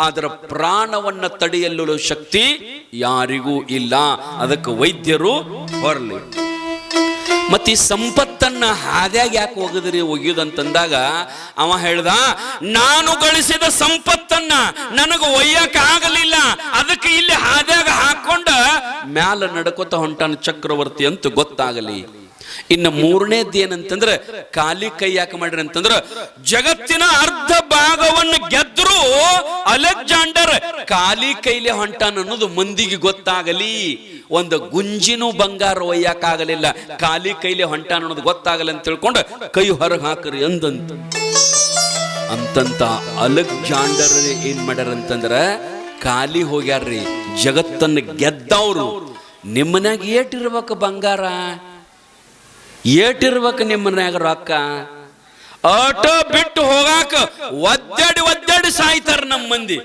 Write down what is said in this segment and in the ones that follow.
ಅದರ ಪ್ರಾಣವನ್ನ ತಡೆಯಲು ಶಕ್ತಿ ಯಾರಿಗೂ ಇಲ್ಲ. ಅದಕ್ಕೆ ವೈದ್ಯರು ಹೊರಲಿ. ಮತ್ತೆ ಈ ಸಂಪತ್ತನ್ನ ಹಾದ್ಯಾಗ ಯಾಕೆ ಒಯ್ಯುದಂತಂದಾಗ ಅವ ಹೇಳ್ದ, ನಾನು ಗಳಿಸಿದ ಸಂಪತ್ತನ್ನ ನನಗೆ ಒಯ್ಯಕ್ಕೆ ಆಗಲಿಲ್ಲ, ಅದಕ್ಕೆ ಇಲ್ಲಿ ಹಾದ್ಯಾಗ ಹಾಕೊಂಡ ಮ್ಯಾಲ ನಡ್ಕೋತ ಹೊಂಟಾನ ಚಕ್ರವರ್ತಿ ಅಂತ ಗೊತ್ತಾಗಲಿ. ಇನ್ನು ಮೂರನೇದ್ದು ಏನಂತಂದ್ರೆ ಖಾಲಿ ಕೈ ಯಾಕೆ ಮಾಡ್ರಿ ಅಂತಂದ್ರ, ಜಗತ್ತಿನ ಅರ್ಧ ಭಾಗವನ್ನು ಗೆದ್ರು ಅಲೆಕ್ಸಾಂಡರ್ ಖಾಲಿ ಕೈಲಿ ಹೊಂಟಾನ ಅನ್ನೋದು ಮಂದಿಗೆ ಗೊತ್ತಾಗಲಿ. ಒಂದು ಗುಂಜಿನೂ ಬಂಗಾರ ಒಯ್ಯಕ್ಕಾಗಲಿಲ್ಲ, ಖಾಲಿ ಕೈಲಿ ಹೊಂಟಾನ ಅನ್ನೋದು ಗೊತ್ತಾಗಲಿ ಅಂತ ತಿಳ್ಕೊಂಡು ಕೈ ಹೊರಗೆ ಹಾಕ್ರಿ ಅಂತಂತ ಅಲೆಕ್ಸಾಂಡರ್ ಏನ್ ಮಾಡ್ಯಾರ ಅಂತಂದ್ರ ಖಾಲಿ ಹೋಗ್ಯಾರ್ರಿ. ಜಗತ್ತನ್ನು ಗೆದ್ದವ್ರು. ನಿಮ್ಮನ್ಯಾಗ ಏಟಿರ್ಬೇಕು ಬಂಗಾರ, ಏಟಿರ್ಬೇಕು ನಿಮ್ಮನ್ಯಾಗ ರೊಕ್ಕ, ಆಟೋ ಬಿಟ್ಟು ಹೋಗಾಕ ಒದ್ದಾಡಿ ಸಾಯ್ತಾರ ನಮ್ಮ ಮಂದಿ.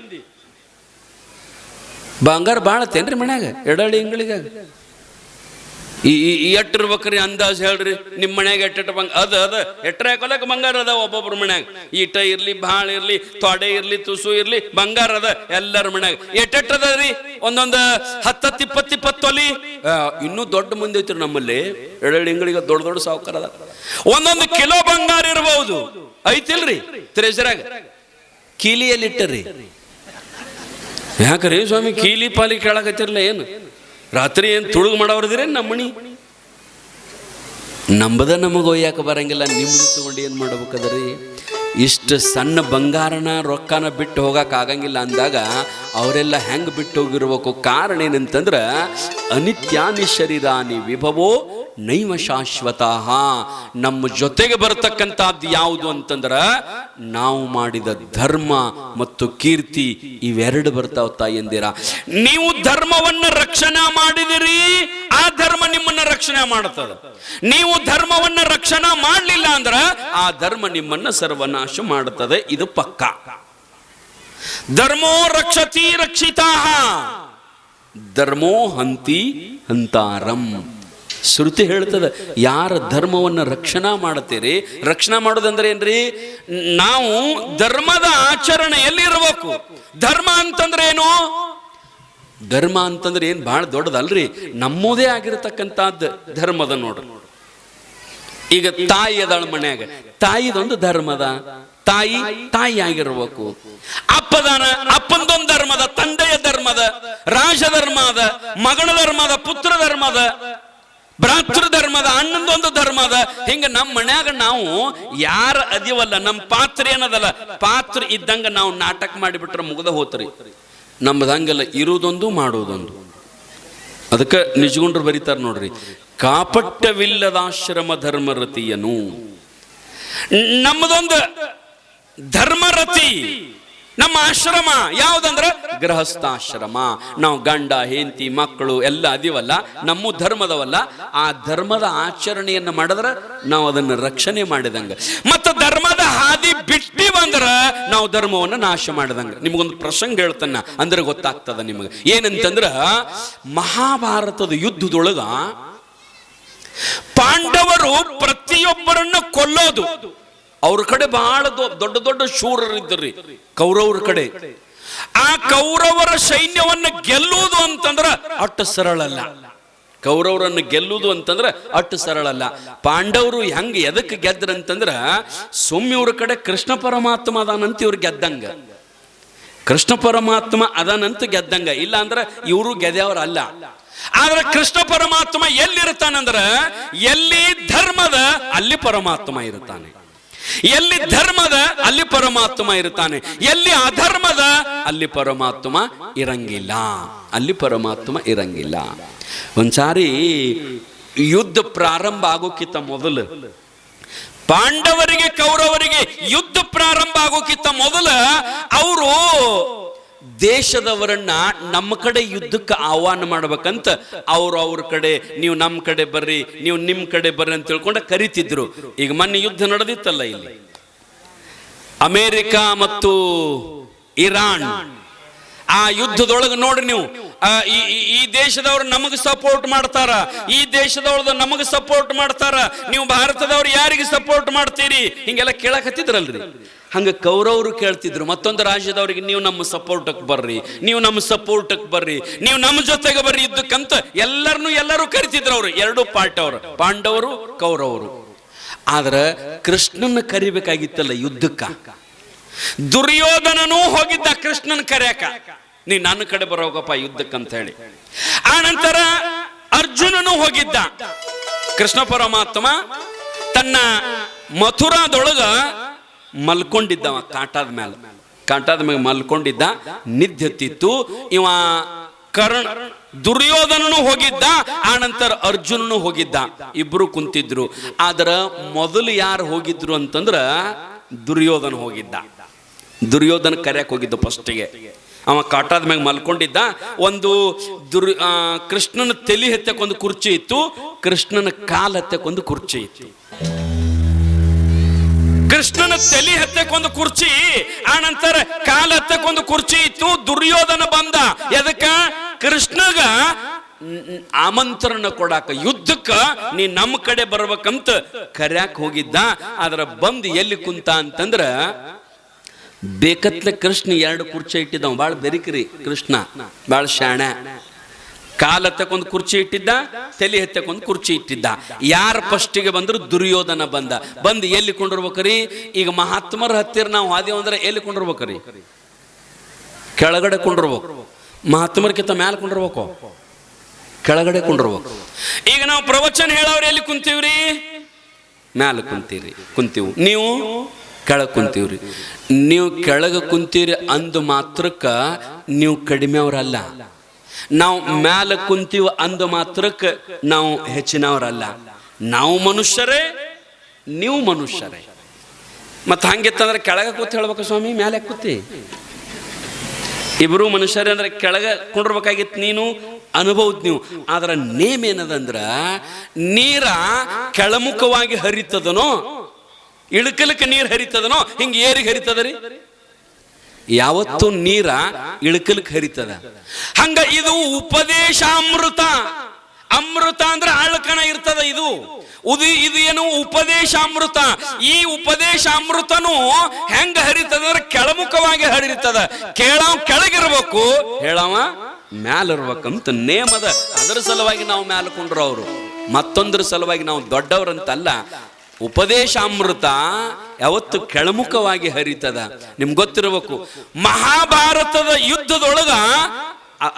ಬಂಗಾರ ಬಾಳತ್ತೇನ್ರಿ ಮನ್ಯಾಗ ಎಡಳಿ ಇಂಗಳಿಗಾಗ ಈ ಎಟ್ಟಿರ್ಬೇಕ್ರಿ ಅಂದಾಜ್ ಹೇಳ್ರಿ. ನಿಮ್ಮ ಮನ್ಯಾಗ ಎಟ್ಟ ಅದ ಎಟ್ರ ಹಾಕೊಲಕ್ ಬಂಗಾರ ಅದ ಒಬ್ಬೊಬ್ರ ಮನ್ಯಾಗ. ಈಟ ಇರ್ಲಿ, ಭಾಳ ಇರ್ಲಿ, ತೊಡೆ ಇರ್ಲಿ, ತುಸು ಇರ್ಲಿ, ಬಂಗಾರ ಅದ ಎಲ್ಲರ ಮನ್ಯಾಗ. ಎಟ್ಟದರಿ ಒಂದೊಂದು 10-20 ತೊಲಿ. ಇನ್ನೂ ದೊಡ್ಡ ಮಂದಿ ಐತ್ರಿ ನಮ್ಮಲ್ಲಿ. ಎಡಳಿ ಇಂಗಳಿಗೆ ದೊಡ್ಡ ಸಾವುಕಾರ ಅದ. ಒಂದೊಂದು ಕಿಲೋ ಬಂಗಾರ ಇರಬಹುದು. ಐತಿಲ್ರಿ ಟ್ರೆಜರಾಗ. ಕೀಲಿಯಲ್ಲಿ ಇಟ್ಟರಿ ಯಾಕ್ರಿ ಸ್ವಾಮಿ ಕೀಲಿ ಪಾಲಿ ಕೇಳಕತ್ತಿರ್ಲ ಏನು? ರಾತ್ರಿ ಏನು ತುಳುಗು ಮಾಡೋರ್ದಿರೇ ನಮ್ಮಣಿ ನಂಬದ ನಮಗೆ ಒಯ್ಯಾಕ ಬರಂಗಿಲ್ಲ. ನಿಮ್ದು ತಗೊಂಡು ಏನು ಮಾಡ್ಬೇಕದ್ರಿ? ಇಷ್ಟು ಸಣ್ಣ ಬಂಗಾರನ ರೊಕ್ಕನ ಬಿಟ್ಟು ಹೋಗಕ್ಕೆ ಆಗಂಗಿಲ್ಲ ಅಂದಾಗ ಅವರೆಲ್ಲ ಹೆಂಗೆ ಬಿಟ್ಟು ಹೋಗಿರ್ಬೇಕು? ಕಾರಣ ಏನಂತಂದ್ರೆ ಅನಿತ್ಯಾನಿ ಶರೀರಾನಿ ವಿಭವೋ ನೈವ ಶಾಶ್ವತ. ನಮ್ಮ ಜೊತೆಗೆ ಬರತಕ್ಕಂಥದ್ದು ಯಾವುದು ಅಂತಂದ್ರ ನಾವು ಮಾಡಿದ ಧರ್ಮ ಮತ್ತು ಕೀರ್ತಿ, ಇವೆರಡು ಬರ್ತಾವ ತಾಯಂದಿರ. ನೀವು ಧರ್ಮವನ್ನ ರಕ್ಷಣೆ ಮಾಡಿದಿರಿ, ಆ ಧರ್ಮ ನಿಮ್ಮನ್ನ ರಕ್ಷಣೆ ಮಾಡುತ್ತದೆ. ನೀವು ಧರ್ಮವನ್ನ ರಕ್ಷಣೆ ಮಾಡಲಿಲ್ಲ ಅಂದ್ರ ಆ ಧರ್ಮ ನಿಮ್ಮನ್ನ ಸರ್ವನಾಶ ಮಾಡುತ್ತದೆ. ಇದು ಪಕ್ಕ. ಧರ್ಮೋ ರಕ್ಷತಿ ರಕ್ಷಿತಾಃ, ಧರ್ಮೋ ಹಂತಿ ಹಂತಾರಂ. ಶ್ರುತಿ ಹೇಳ್ತದ, ಯಾರ ಧರ್ಮವನ್ನು ರಕ್ಷಣಾ ಮಾಡುತ್ತೀರಿ. ರಕ್ಷಣಾ ಮಾಡೋದಂದ್ರೆ ಏನ್ರಿ? ನಾವು ಧರ್ಮದ ಆಚರಣೆಯಲ್ಲಿ ಇರಬೇಕು. ಧರ್ಮ ಅಂತಂದ್ರೆ ಏನು? ಧರ್ಮ ಅಂತಂದ್ರೆ ಏನ್ ಬಹಳ ದೊಡ್ಡದಲ್ರಿ, ನಮ್ಮದೇ ಆಗಿರತಕ್ಕಂಥದ್ದು ಧರ್ಮದ ನೋಡ್ರಿ. ಈಗ ತಾಯಿ ಅದಾಳ ಮನ್ಯಾಗ, ತಾಯಿದೊಂದು ಧರ್ಮದ. ತಾಯಿ ಆಗಿರ್ಬೇಕು. ಅಪ್ಪದಾನ, ಅಪ್ಪಂದೊಂದು ಧರ್ಮದ, ತಂದೆಯ ಧರ್ಮದ, ರಾಜ ಧರ್ಮದ, ಮಗಳ ಧರ್ಮದ, ಪುತ್ರ ಧರ್ಮದ, ಭ್ರಾತೃ ಧರ್ಮದ, ಅಣ್ಣಂದೊಂದು ಧರ್ಮದ. ಹಿಂಗ ನಮ್ಮ ಮನ್ಯಾಗ ನಾವು ಯಾರ ಅದಿವಲ್ಲ, ನಮ್ಮ ಪಾತ್ರ ಏನದಲ್ಲ, ಪಾತ್ರ ಇದ್ದಂಗ ನಾವು ನಾಟಕ ಮಾಡಿಬಿಟ್ರೆ ಮುಗ್ದ ಹೋತ್ರಿ. ನಮ್ದು ಹಂಗಲ್ಲ, ಇರುವುದೊಂದು ಮಾಡುವುದೊಂದು. ಅದಕ್ಕೆ ನಿಜಗುಂಡ್ರು ಬರೀತಾರ ನೋಡ್ರಿ, ಕಾಪಟ್ಯವಿಲ್ಲದಾಶ್ರಮ ಧರ್ಮರತಿಯನು. ನಮ್ಮದೊಂದು ಧರ್ಮರತಿ. ನಮ್ಮ ಆಶ್ರಮ ಯಾವುದಂದ್ರ ಗೃಹಸ್ಥಾಶ್ರಮ. ನಾವು ಗಂಡ ಹೆಂಡತಿ ಮಕ್ಕಳು ಎಲ್ಲ ಅದೀವಲ್ಲ, ನಮ್ಮ ಧರ್ಮದವಲ್ಲ. ಆ ಧರ್ಮದ ಆಚರಣೆಯನ್ನು ಮಾಡಿದ್ರೆ ನಾವು ಅದನ್ನು ರಕ್ಷಣೆ ಮಾಡಿದಂಗ. ಮತ್ತು ಧರ್ಮದ ಹಾದಿ ಬಿಟ್ಟಿ ಬಂದ್ರ ನಾವು ಧರ್ಮವನ್ನು ನಾಶ ಮಾಡಿದಂಗ. ನಿಮಗೊಂದು ಪ್ರಸಂಗ ಹೇಳ್ತಾನ, ಅಂದ್ರೆ ಗೊತ್ತಾಗ್ತದ ನಿಮಗೆ. ಏನಂತಂದ್ರ, ಮಹಾಭಾರತದ ಯುದ್ಧದೊಳಗ ಪಾಂಡವರು ಪ್ರತಿಯೊಬ್ಬರನ್ನ ಕೊಲ್ಲೋದು. ಅವ್ರ ಕಡೆ ಬಹಳ ದೊಡ್ಡ ಶೂರರಿದ್ದರು ಕೌರವರ ಕಡೆ. ಆ ಕೌರವರ ಸೈನ್ಯವನ್ನು ಗೆಲ್ಲುವುದು ಅಂತಂದ್ರ ಅಷ್ಟು ಸರಳಲ್ಲ. ಕೌರವರನ್ನು ಗೆಲ್ಲುವುದು ಅಂತಂದ್ರ ಅಷ್ಟು ಸರಳಲ್ಲ. ಪಾಂಡವರು ಹೆಂಗ ಎದಕ್ಕೆ ಗೆದ್ರಂತಂದ್ರ, ಇವ್ರ ಕಡೆ ಕೃಷ್ಣ ಪರಮಾತ್ಮ ಅದಾನಂತ ಇವ್ರು ಗೆದ್ದಂಗ. ಕೃಷ್ಣ ಪರಮಾತ್ಮ ಅದಾನಂತ ಗೆದ್ದಂಗ. ಇಲ್ಲ ಅಂದ್ರ ಇವರು ಗೆದ್ದವ್ರಲ್ಲ. ಆದ್ರೆ ಕೃಷ್ಣ ಪರಮಾತ್ಮ ಎಲ್ಲಿರ್ತಾನಂದ್ರ, ಎಲ್ಲಿ ಧರ್ಮದ ಅಲ್ಲಿ ಪರಮಾತ್ಮ ಇರ್ತಾನೆ. ಎಲ್ಲಿ ಧರ್ಮದ ಅಲ್ಲಿ ಪರಮಾತ್ಮ ಇರ್ತಾನೆ. ಎಲ್ಲಿ ಅಧರ್ಮದ ಅಲ್ಲಿ ಪರಮಾತ್ಮ ಇರಂಗಿಲ್ಲ. ಅಲ್ಲಿ ಪರಮಾತ್ಮ ಇರಂಗಿಲ್ಲ. ಒಂದ್ಸಾರಿ ಯುದ್ಧ ಪ್ರಾರಂಭ ಆಗೋಕ್ಕಿಂತ ಮೊದಲು, ಪಾಂಡವರಿಗೆ ಕೌರವರಿಗೆ ಯುದ್ಧ ಪ್ರಾರಂಭ ಆಗೋಕ್ಕಿಂತ ಮೊದಲು ಅವರು ದೇಶದವರನ್ನ ನಮ್ಮ ಕಡೆ ಯುದ್ಧಕ್ಕೆ ಆಹ್ವಾನ ಮಾಡ್ಬೇಕಂತ ಅವ್ರ ಕಡೆ, ನೀವು ನಮ್ಮ ಕಡೆ ಬರ್ರಿ, ನೀವು ನಿಮ್ಮ ಕಡೆ ಬರ್ರಿ ಅಂತ ತಿಳ್ಕೊಂಡ ಕರಿತಿದ್ರು. ಈಗ ಮೊನ್ನೆ ಯುದ್ಧ ನಡೆದಿತ್ತಲ್ಲ ಇಲ್ಲಿ, ಅಮೇರಿಕ ಮತ್ತು ಇರಾನ್. ಆ ಯುದ್ಧದೊಳಗೆ ನೋಡ್ರಿ ನೀವು, ಈ ದೇಶದವ್ರು ನಮಗೆ ಸಪೋರ್ಟ್ ಮಾಡ್ತಾರ, ಈ ದೇಶದವ್ರದ್ದು ನಮಗೆ ಸಪೋರ್ಟ್ ಮಾಡ್ತಾರ, ನೀವು ಭಾರತದವ್ರು ಯಾರಿಗೆ ಸಪೋರ್ಟ್ ಮಾಡ್ತೀರಿ, ಹಿಂಗೆಲ್ಲ ಕೇಳಕತ್ತಿದ್ರಲ್ರಿ. ಹಂಗ ಕೌರವರು ಕೇಳ್ತಿದ್ರು ಮತ್ತೊಂದು ರಾಜ್ಯದವ್ರಿಗೆ, ನೀವು ನಮ್ಮ ಸಪೋರ್ಟಕ್ಕೆ ಬರ್ರಿ, ನೀವು ನಮ್ಮ ಸಪೋರ್ಟಕ್ಕೆ ಬರ್ರಿ, ನೀವು ನಮ್ಮ ಜೊತೆಗೆ ಬರ್ರಿ ಯುದ್ಧಕ್ಕಂತ ಎಲ್ಲರೂ ಕರಿತಿದ್ರು. ಅವರು ಎರಡು ಪಾರ್ಟ್ ಅವರು, ಪಾಂಡವರು ಕೌರವರು. ಆದ್ರೆ ಕೃಷ್ಣನ ಕರಿಬೇಕಾಗಿತ್ತಲ್ಲ ಯುದ್ಧಕ್ಕ. ದುರ್ಯೋಧನನೂ ಹೋಗಿದ್ದ ಕೃಷ್ಣನ ಕರೆಯಕ, ನೀ ನನ್ನ ಕಡೆ ಬರೋಗಪ್ಪ ಯುದ್ಧಕ್ಕಂತ ಹೇಳಿ. ಆ ನಂತರ ಅರ್ಜುನನು ಹೋಗಿದ್ದ. ಕೃಷ್ಣ ಪರಮಾತ್ಮ ತನ್ನ ಮಥುರಾದೊಳಗ ಮಲ್ಕೊಂಡಿದ್ದವ, ಕಾಟಾದ ಮೇಲೆ ಮಲ್ಕೊಂಡಿದ್ದ. ನಿದ್ದೆ ಇವ ದುರ್ಯೋಧನನು ಹೋಗಿದ್ದ, ಆ ನಂತರ ಅರ್ಜುನನು ಹೋಗಿದ್ದ. ಇಬ್ರು ಕುಂತಿದ್ರು. ಆದ್ರ ಮೊದಲು ಯಾರು ಹೋಗಿದ್ರು ಅಂತಂದ್ರ ದುರ್ಯೋಧನ ಹೋಗಿದ್ದ. ದುರ್ಯೋಧನ ಕರೆಯಕ್ ಹೋಗಿದ್ದು ಫಸ್ಟಿಗೆ. ಅವ ಕಾಟಾದ ಮ್ಯಾಗ ಮಲ್ಕೊಂಡಿದ್ದ. ಒಂದು ಕೃಷ್ಣನ ತಲೆ ಹತ್ತಕ್ಕೊಂದು ಕುರ್ಚಿ ಇತ್ತು, ಕೃಷ್ಣನ ಕಾಲ್ ಹತ್ತಕ್ಕೊಂದು ಕುರ್ಚಿ ಇತ್ತು. ಕೃಷ್ಣನ ತಲೆ ಹತ್ತಕ್ಕೊಂದು ಕುರ್ಚಿ, ಆ ನಂತರ ಕಾಲ್ ಹತ್ತಕ್ಕೊಂದು ಕುರ್ಚಿ ಇತ್ತು. ದುರ್ಯೋಧನ ಬಂದ. ಎದಕ್ಕ? ಕೃಷ್ಣಗ ಆಮಂತ್ರಣ ಕೊಡಾಕ, ಯುದ್ಧಕ್ಕ ನೀ ನಮ್ಮ ಕಡೆ ಬರ್ಬೇಕಂತ ಕರ್ಯಾಕ್ ಹೋಗಿದ್ದ. ಆದ್ರ ಬಂದ್ ಎಲ್ಲಿ ಕುಂತ ಅಂತಂದ್ರ ಬೇಕತ್ಲೆ ಕೃಷ್ಣ ಎರಡು ಕುರ್ಚಿ ಇಟ್ಟಿದ್ದ. ಬಾಳ ಬೆರಿಕ್ರಿ ಕೃಷ್ಣ, ಬಾಳ ಶಾಣ. ಕಾಲ್ ಹತ್ತಕ್ಕೊಂದು ಕುರ್ಚಿ ಇಟ್ಟಿದ್ದ, ತಲೆ ಹತ್ತಕ್ಕೊಂದು ಕುರ್ಚಿ ಇಟ್ಟಿದ್ದ. ಯಾರ ಫಸ್ಟಿಗೆ ಬಂದ್ರು? ದುರ್ಯೋಧನ ಬಂದು ಎಲ್ಲಿ ಕೊಂಡಿರ್ಬೇಕ್ರಿ? ಈಗ ಮಹಾತ್ಮರ ಹತ್ತಿರ ನಾವು ಹಾದೇವು ಅಂದ್ರೆ ಎಲ್ಲಿ ಕೊಂಡಿರ್ಬೇಕ್ರಿ? ಕೆಳಗಡೆ ಕೊಂಡಿರ್ಬೇಕು. ಮಹಾತ್ಮರ್ಕಿಂತ ಮ್ಯಾಲ ಕೊಂಡಿರ್ಬೇಕು, ಕೆಳಗಡೆ ಕೊಂಡಿರ್ಬೇಕು. ಈಗ ನಾವು ಪ್ರವಚನ ಹೇಳೋರು ಎಲ್ಲಿ ಕುಂತೀವ್ರಿ? ಮ್ಯಾಲ ಕುಂತೀವಿ. ನೀವು ಕೆಳಗೆ ಕುಂತೀವ್ರಿ. ನೀವು ಕೆಳಗೆ ಕುಂತೀರಿ ಅಂದು ಮಾತ್ರಕ್ಕ ನೀವು ಕಡಿಮೆ ಅವರಲ್ಲ. ನಾವು ಮ್ಯಾಲ ಕುಂತೀವಿ ಅಂದು ಮಾತ್ರಕ್ಕೆ ನಾವು ಹೆಚ್ಚಿನವರಲ್ಲ. ನಾವು ಮನುಷ್ಯರೇ, ನೀವು ಮನುಷ್ಯರೇ. ಮತ್ತೆ ಹಂಗಿತ್ತಂದ್ರೆ ಕೆಳಗೆ ಕೂತ್ ಹೇಳ್ಬೇಕು ಸ್ವಾಮಿ, ಮ್ಯಾಲೆ ಕೂತಿ. ಇಬ್ರು ಮನುಷ್ಯರೇ ಅಂದ್ರೆ ಕೆಳಗೆ ಕೊಂಡಿರ್ಬೇಕಾಗಿತ್ತು. ನೀನು ಅನುಭವದ್ ನೀವು. ಆದ್ರ ನೇಮ್ ಏನದಂದ್ರ, ನೀರ ಕೆಳಮುಖವಾಗಿ ಹರಿತದನೋ, ಇಳಕಲಕ್ಕೆ ನೀರು ಹರಿತದನೋ, ಹಿಂಗ ಏರಿಗೆ ಹರಿತದರಿ? ಯಾವತ್ತು ನೀರ ಇಳಕಲಕ್ಕೆ ಹರಿತದ. ಹಂಗ ಇದು ಉಪದೇಶಾಮೃತ. ಅಮೃತ ಅಂದ್ರೆ ಆಳಕಣ ಇರ್ತದ. ಇದು ಏನು? ಉಪದೇಶಾಮೃತ. ಈ ಉಪದೇಶಾಮೃತನು ಹೆಂಗ ಹರಿತದ ಅಂದ್ರೆ ಕೆಳಮುಖವಾಗಿ ಹರಿತದ. ಕೇಳವ ಕೆಳಗಿರ್ಬೇಕು, ಹೇಳವ ಮ್ಯಾಲ ಇರ್ಬೇಕಂತ ನೇಮದ. ಅದರ ಸಲುವಾಗಿ ನಾವು ಮ್ಯಾಲ ಕೊಂಡ್ರು. ಅವರು ಮತ್ತೊಂದರ ಸಲುವಾಗಿ ನಾವು ದೊಡ್ಡವರಂತಲ್ಲ. ಉಪದೇಶಾಮೃತ ಯಾವತ್ತು ಕೆಳಮುಖವಾಗಿ ಹರಿತದ. ನಿಮ್ಗೆ ಗೊತ್ತಿರಬೇಕು, ಮಹಾಭಾರತದ ಯುದ್ಧದೊಳಗ,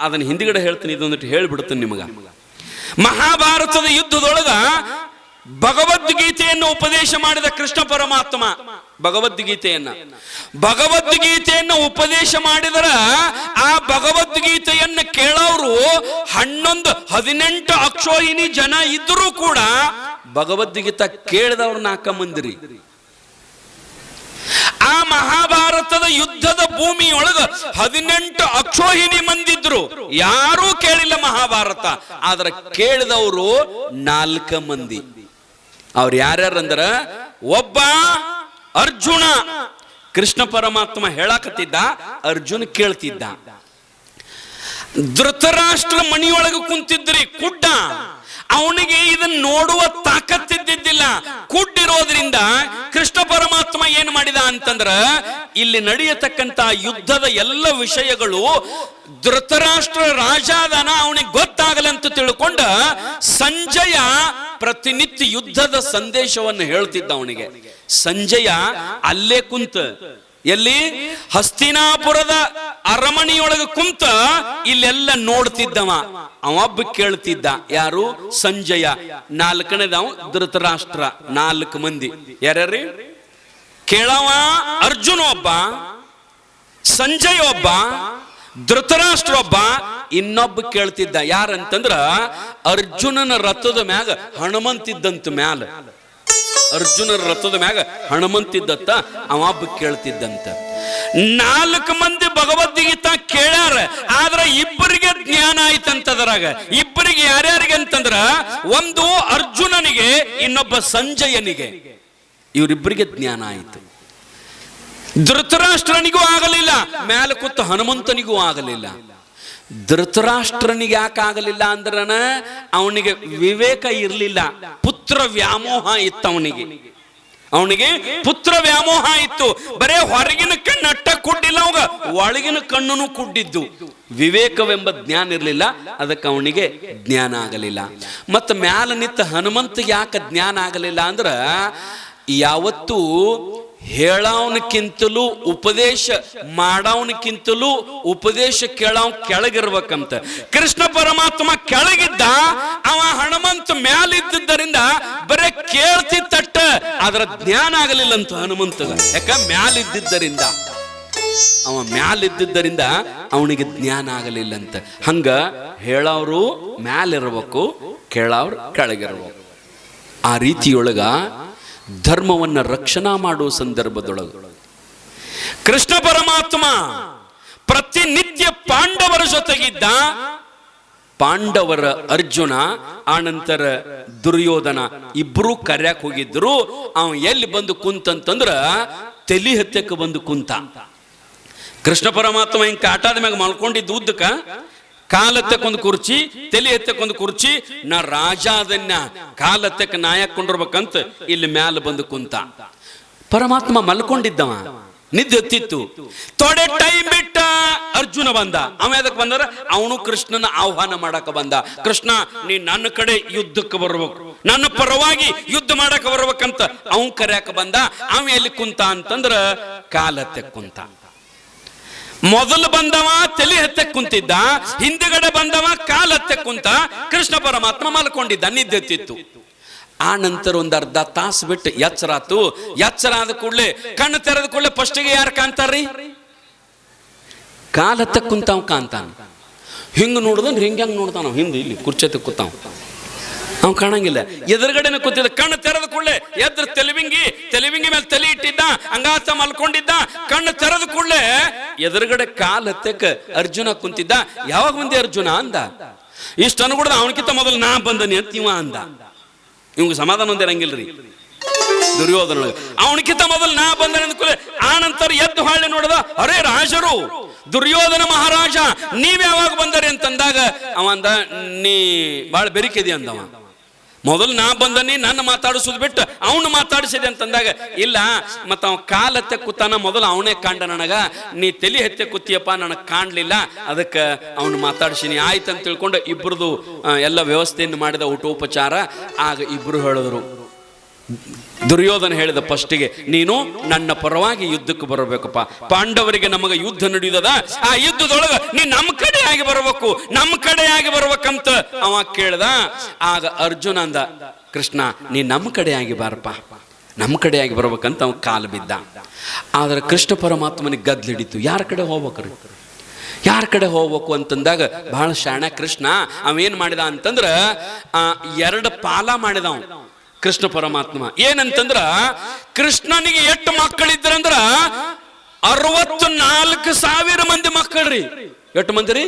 ಅದನ್ನ ಹಿಂದಿಗಡೆ ಹೇಳ್ತೀನಿ, ಇದೊಂದಿಟ್ಟು ಹೇಳ್ಬಿಡ್ತೀನಿ ನಿಮಗ. ಮಹಾಭಾರತದ ಯುದ್ಧದೊಳಗ ಭಗವದ್ಗೀತೆಯನ್ನು ಉಪದೇಶ ಮಾಡಿದ ಕೃಷ್ಣ ಪರಮಾತ್ಮ. ಭಗವದ್ಗೀತೆಯನ್ನು ಉಪದೇಶ ಮಾಡಿದರ ಆ ಭಗವದ್ಗೀತೆಯನ್ನು ಕೇಳೋರು 18 ಅಕ್ಷೋಹಿಣಿ ಜನ ಇದ್ರೂ ಕೂಡ ಭಗವದ್ಗೀತಾ ಕೇಳಿದವ್ರು 4 ಮಂದಿರಿ. ಆ ಮಹಾಭಾರತದ ಯುದ್ಧದ ಭೂಮಿಯೊಳಗ 18 ಅಕ್ಷೋಹಿಣಿ ಮಂದಿದ್ರು. ಯಾರೂ ಕೇಳಿಲ್ಲ ಮಹಾಭಾರತ. ಆದ್ರೆ ಕೇಳಿದವರು 4 ಮಂದಿ. ಅವ್ರು ಯಾರ್ಯಾರಂದ್ರ, ಒಬ್ಬ ಅರ್ಜುನ. ಕೃಷ್ಣ ಪರಮಾತ್ಮ ಹೇಳಾಕತ್ತಿದ್ದ, ಅರ್ಜುನ ಕೇಳ್ತಿದ್ದ. ಧೃತರಾಷ್ಟ್ರ ಮಣಿಯೊಳಗೆ ಕುಂತಿದ್ರಿ ಕುಡ್ಡ. ಅವನಿಗೆ ಇದನ್ನ ನೋಡುವ ತಾಕತ್ತಿದ್ದಿದ್ದಿಲ್ಲ. ಕುಡ್ಡಿರೋದ್ರಿಂದ ಕೃಷ್ಣ ಪರಮಾತ್ಮ ಏನ್ ಮಾಡಿದ ಅಂತಂದ್ರ, ಇಲ್ಲಿ ನಡೆಯತಕ್ಕಂತ ಯುದ್ಧದ ಎಲ್ಲ ವಿಷಯಗಳು ಧೃತರಾಷ್ಟ್ರ ರಾಜಾದನ ಅವನಿಗೆ ಗೊತ್ತಾಗಲಂತ ತಿಳ್ಕೊಂಡ ಸಂಜಯ ಪ್ರತಿನಿತ್ಯ ಯುದ್ಧದ ಸಂದೇಶವನ್ನು ಹೇಳ್ತಿದ್ದ. ಅವನಿಗೆ ಸಂಜಯ ಅಲ್ಲೇ ಕುಂತ, ಎಲ್ಲಿ? ಹಸ್ತಿನಾಪುರದ ಅರಮನೆಯೊಳಗೆ ಕುಂತ ಇಲ್ಲೆಲ್ಲ ನೋಡ್ತಿದ್ದವ. ಅವೊಬ್ಬ ಕೇಳ್ತಿದ್ದ. ಯಾರು? ಸಂಜಯ. 4ನೇದವ ಧೃತರಾಷ್ಟ್ರ. 4 ಮಂದಿ ಯಾರ್ಯಾರಿ? ಕೇಳವ ಅರ್ಜುನ ಒಬ್ಬ, ಸಂಜಯ ಒಬ್ಬ, ಧೃತರಾಷ್ಟ್ರ ಒಬ್ಬ, ಇನ್ನೊಬ್ಬ ಕೇಳ್ತಿದ್ದ. ಯಾರಂತಂದ್ರ ಅರ್ಜುನನ ರಥದ ಮ್ಯಾಗ ಹನುಮಂತಿದ್ದಂತ. ಮ್ಯಾಲ ಅರ್ಜುನರ ರಥದ ಮ್ಯಾಗ ಹನುಮಂತಿದ್ದತ್ತ. ಅವೊಬ್ಬ ಕೇಳ್ತಿದ್ದಂತ. 4 ಮಂದಿ ಭಗವದ್ಗೀತಾ ಕೇಳ್ಯಾರ. ಆದ್ರ ಇಬ್ಬರಿಗೆ ಜ್ಞಾನ ಆಯ್ತಂತದ್ರಾಗ. ಇಬ್ಬರಿಗೆ ಯಾರ್ಯಾರಿಗೆ ಅಂತಂದ್ರ, ಒಂದು ಅರ್ಜುನನಿಗೆ, ಇನ್ನೊಬ್ಬ ಸಂಜಯನಿಗೆ. ಇವರಿಬ್ಬರಿಗೆ ಜ್ಞಾನ ಆಯ್ತು. ಧೃತರಾಷ್ಟ್ರನಿಗೂ ಆಗಲಿಲ್ಲ, ಮ್ಯಾಲ ಕೂತ ಹನುಮಂತನಿಗೂ ಆಗಲಿಲ್ಲ. ಧೃತರಾಷ್ಟ್ರನಿಗೆ ಯಾಕೆ ಆಗಲಿಲ್ಲ ಅಂದ್ರನ, ಅವನಿಗೆ ವಿವೇಕ ಇರಲಿಲ್ಲ, ಪುತ್ರ ವ್ಯಾಮೋಹ ಇತ್ತು ಅವನಿಗೆ. ಅವನಿಗೆ ಪುತ್ರ ವ್ಯಾಮೋಹ ಇತ್ತು. ಬರೇ ಹೊರಗಿನ ಕಣ್ಣು ಅಟ್ಟ ಕುಡ್ಡಿಲ್ಲ, ಅವಾಗ ಒಳಗಿನ ಕಣ್ಣು ಕುಡ್ಡಿದ್ದು. ವಿವೇಕವೆಂಬ ಜ್ಞಾನ ಇರಲಿಲ್ಲ, ಅದಕ್ಕೆ ಅವನಿಗೆ ಜ್ಞಾನ ಆಗಲಿಲ್ಲ. ಮತ್ತು ಮ್ಯಾಲ ನಿಂತ ಹನುಮಂತ ಯಾಕೆ ಜ್ಞಾನ ಆಗಲಿಲ್ಲ ಅಂದ್ರ, ಯಾವತ್ತೂ ಹೇಳವನಕ್ಕಿಂತಲೂ ಉಪದೇಶ ಮಾಡವನಕ್ಕಿಂತಲೂ ಉಪದೇಶ ಕೇಳವ್ ಕೆಳಗಿರ್ಬೇಕಂತ. ಕೃಷ್ಣ ಪರಮಾತ್ಮ ಕೆಳಗಿದ್ದ, ಅವ ಹನುಮಂತ ಮ್ಯಾಲಿದ್ದರಿಂದ ಬರೇ ಕೇಳ್ತಿತ್ತಟ್ಟ, ಅದರ ಜ್ಞಾನ ಆಗಲಿಲ್ಲ ಅಂತ ಹನುಮಂತಗ. ಯಾಕ ಮ್ಯಾಲಿದ್ದರಿಂದ, ಅವ ಮ್ಯಾಲಿದ್ದರಿಂದ ಅವನಿಗೆ ಜ್ಞಾನ ಆಗಲಿಲ್ಲ ಅಂತ. ಹಂಗ ಹೇಳವ್ರು ಮ್ಯಾಲಿರ್ಬೇಕು, ಕೇಳವ್ರು ಕೆಳಗಿರ್ಬೇಕು. ಆ ರೀತಿಯೊಳಗ ಧರ್ಮವನ್ನ ರಕ್ಷಣಾ ಮಾಡುವ ಸಂದರ್ಭದೊಳಗ ಕೃಷ್ಣ ಪರಮಾತ್ಮ ಪ್ರತಿನಿತ್ಯ ಪಾಂಡವರ ಜೊತೆಗಿದ್ದ. ಪಾಂಡವರ ಅರ್ಜುನ, ಆನಂತರ ದುರ್ಯೋಧನ ಇಬ್ರು ಕರ್ಯಾಕ್ ಹೋಗಿದ್ರು. ಅವ ಎಲ್ಲಿ ಬಂದು ಕುಂತಂತಂದ್ರ ತಲಿ ಹತ್ಯಕ್ಕೆ ಬಂದು ಕುಂತ. ಕೃಷ್ಣ ಪರಮಾತ್ಮ ಹಿಂಗ ಕಾಟಾದ ಮ್ಯಾಗ ಮಲ್ಕೊಂಡಿದ್ದು ಉದ್ದಕ್ಕ, ಕಾಲತ್ತಕ್ಕೊಂದು ಕುರ್ಚಿ, ತಲೆ ಎತ್ತಕ್ಕೊಂದು ಕುರ್ಚಿ. ನಾ ರಾಜ ಅದನ್ನ ಕಾಲತ್ತಕ್ಕೆ ನಾಯಕೊಂಡಿರ್ಬೇಕಂತ ಇಲ್ಲಿ ಮ್ಯಾಲ ಬಂದು ಕುಂತ. ಪರಮಾತ್ಮ ಮಲ್ಕೊಂಡಿದ್ದವ, ನಿದ್ದೆ ಎತ್ತಿತ್ತು. ತೊಡೆ ಟೈಮ್ ಬಿಟ್ಟ ಅರ್ಜುನ ಬಂದ. ಅವ ಎದಕ್ ಬಂದ್ರ, ಅವನು ಕೃಷ್ಣನ ಆಹ್ವಾನ ಮಾಡಕ ಬಂದ. ಕೃಷ್ಣ, ನೀ ನನ್ನ ಕಡೆ ಯುದ್ಧಕ್ಕೆ ಬರ್ಬೇಕು, ನನ್ನ ಪರವಾಗಿ ಯುದ್ಧ ಮಾಡಕ ಬರ್ಬೇಕಂತ ಅವನ್ ಕರ್ಯಾಕ ಬಂದ. ಅವ ಎಲ್ಲಿ ಕುಂತ ಅಂತಂದ್ರ ಕಾಲತ್ತೆ ಕುಂತ. ಮೊದಲು ಬಂದವ ತಲೆ ಹತ್ತೆ ಕುಂತಿದ್ದ, ಹಿಂದಗಡೆ ಬಂದವ ಕಾಲ ಹತ್ತೆ ಕುಂತ. ಕೃಷ್ಣ ಪರಮಾತ್ಮ ಮಲ್ಕೊಂಡಿದ್ದ, ನಿದ್ದೆತ್ತಿತ್ತು. ಆ ನಂತರ ಒಂದು ಅರ್ಧ ತಾಸು ಬಿಟ್ಟು ಎಚ್ಚರಾತು. ಎಚ್ಚರ ಆದ ಕೂಡಲೇ ಕಣ್ಣು ತೆರೆದ ಕೂಡಲೇ ಫಸ್ಟಿಗೆ ಯಾರು ಕಾಣ್ತಾರ್ರಿ? ಕಾಲ ಹತ್ತೆ ಕುಂತಾವ್ ಕಾಣ್ತಾನ. ಹಿಂಗ ನೋಡಿದ್ರೆ ಹಿಂಗ್ಯಾಂಗ ನೋಡ್ತಾನ, ಹಿಂದೆ ಇಲ್ಲಿ ಕುರ್ಚಿ ಕೂತಾವ, ಅವ್ ಕಾಣಂಗಿಲ್ಲ. ಎದುರುಗಡೆನ ಕೂತಿದ್ದ, ಕಣ್ಣು ತೆರೆದ ಕೂಡಲೇ ಎದ್ರ ತೆಲಿವಿಂಗಿ ಮೇಲೆ ತಲೆ ಇಟ್ಟಿದ್ದ, ಅಂಗಾತ ಮಲ್ಕೊಂಡಿದ್ದ. ಕಣ್ಣು ತೆರೆದ ಕೂಡಲೇ ಎದುರುಗಡೆ ಕಾಲ್ ಹತ್ತಕ್ಕೆ ಅರ್ಜುನ ಕುಂತಿದ್ದ. ಯಾವಾಗ ಬಂದೆ ಅರ್ಜುನ ಅಂದ. ಇಷ್ಟ ಅನ್ಕೊಡ್ದ, ಅವನಕ್ಕಿಂತ ಮೊದಲು ನಾ ಬಂದನಿ ಅಂತ ಇವ ಅಂದ. ಇವಂಗ ಸಮಾಧಾನ ಒಂದಿರಂಗಿಲ್ರಿ ದುರ್ಯೋಧನ. ಅವನಕ್ಕಿಂತ ಮೊದಲು ನಾ ಬಂದನೆ ಅಂದ್ಕೂಲೆ ಆ ನಂತರ ಎದ್ದು ಹಾಳೆ ನೋಡಿದ, ಅರೇ ರಾಜರು, ದುರ್ಯೋಧನ ಮಹಾರಾಜ, ನೀವ್ ಯಾವಾಗ ಬಂದರಿ ಅಂತಂದಾಗ ಅವ ಅಂದ, ನೀ ಬಾಳ ಬೆರಿಕೆದಿ ಅಂದವ. ಮೊದಲು ನಾ ಬಂದನಿ, ನನ್ನ ಮಾತಾಡಿಸೋದು ಬಿಟ್ಟು ಅವನು ಮಾತಾಡಿಸಿದೆ ಅಂತಂದಾಗ, ಇಲ್ಲ ಮತ್ತ ಅವ ಕಾಲತ್ತೆ ಕೂತಾನ, ಮೊದಲು ಅವನೇ ಕಾಂಡ ನನಗ, ನೀ ತಲೆ ಹತ್ತೆ ಕೂತಿಯಪ್ಪ, ನನಗೆ ಕಾಣ್ಲಿಲ್ಲ, ಅದಕ್ಕೆ ಅವನು ಮಾತಾಡಿಸಿನಿ. ಆಯ್ತಂತ ತಿಳ್ಕೊಂಡು ಇಬ್ರದು ಎಲ್ಲ ವ್ಯವಸ್ಥೆಯನ್ನು ಮಾಡಿದ, ಊಟೋಪಚಾರ. ಆಗ ಇಬ್ರು ಹೇಳಿದ್ರು, ದುರ್ಯೋಧನ ಹೇಳಿದ ಫಸ್ಟಿಗೆ, ನೀನು ನನ್ನ ಪರವಾಗಿ ಯುದ್ಧಕ್ಕೆ ಬರಬೇಕಪ್ಪ, ಪಾಂಡವರಿಗೆ ನಮಗ ಯುದ್ಧ ನಡೆಯುವುದ, ಆ ಯುದ್ಧದೊಳಗ ನೀ ನಮ್ಮ ಕಡೆಯಾಗಿ ಬರಬೇಕು, ನಮ್ಮ ಕಡೆಯಾಗಿ ಬರ್ಬೇಕಂತ ಅವ ಕೇಳ್ದ. ಆಗ ಅರ್ಜುನ ಅಂದ, ಕೃಷ್ಣ ನೀ ನಮ್ಮ ಕಡೆಯಾಗಿ ಬಾರಪ್ಪ, ನಮ್ಮ ಕಡೆಯಾಗಿ ಬರ್ಬೇಕಂತ ಅವ ಕಾಲು ಬಿದ್ದ. ಆದ್ರೆ ಕೃಷ್ಣ ಪರಮಾತ್ಮನಿಗೆ ಗದ್ಲಿಡಿತು, ಯಾರ ಕಡೆ ಹೋಗ್ಬೇಕ್ರಿ, ಯಾರ ಕಡೆ ಹೋಗ್ಬೇಕು ಅಂತಂದಾಗ ಬಹಳ ಶಾಣ ಕೃಷ್ಣ. ಅವೇನ್ ಮಾಡಿದ ಅಂತಂದ್ರ ಎರಡು ಪಾಲ ಮಾಡಿದವ ಕೃಷ್ಣ ಪರಮಾತ್ಮ. ಏನಂತಂದ್ರ, ಕೃಷ್ಣನಿಗೆ ಎಷ್ಟು ಮಕ್ಕಳಿದ್ರಂದ್ರ 64,000 ಮಂದಿ ಮಕ್ಕಳ್ರಿ. ಎಷ್ಟು ಮಂದಿ ರೀ?